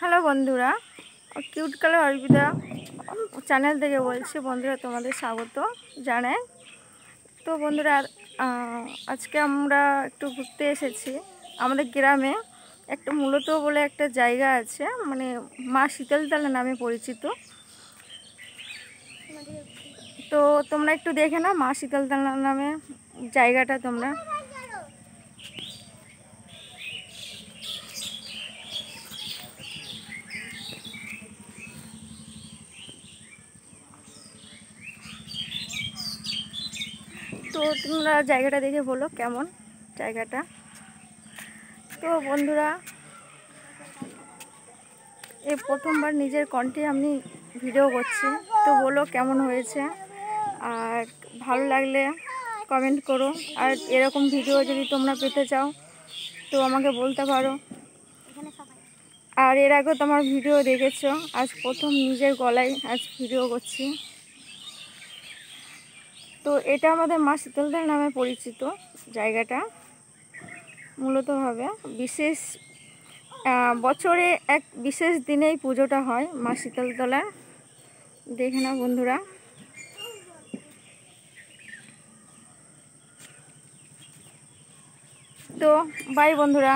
Hello বন্ধুরা, cute colour Arpita channel থেকে বলছি। বন্ধুরা তোমাদের স্বাগত জানাই। তো বন্ধুরা আজকে আমরা একটু ঘুরতে এসেছি আমাদের গ্রামে। একটা মূলত বলে একটা জায়গা আছে, মানে মা শীতলতলা নামে পরিচিত। তো তোমরা একটু দেখে না মা শীতলতলা নামে জায়গাটা তোমরা। তো তোমরা জায়গাটা দেখে বলো কেমন জায়গাটা। তো বন্ধুরা এই প্রথমবার নিজের কণ্ঠে আমি ভিডিও করছি, তো বলো কেমন হয়েছে। আর ভালো লাগলে কমেন্ট করো। আর এরকম ভিডিও যদি তোমরা পেতে চাও তো আমাকে বলতে পারো। আর এর আগেও তোমার ভিডিও দেখেছো, আজ প্রথম নিজের গলায় আজ ভিডিও করছি। তো এটা আমাদের মা শীতলতলা নামে পরিচিত জায়গাটা। মূলতভাবে বিশেষ বছরে এক বিশেষ দিনেই পুজোটা হয় মা শীতলতলার। দেখে না বন্ধুরা। তো বাই বন্ধুরা।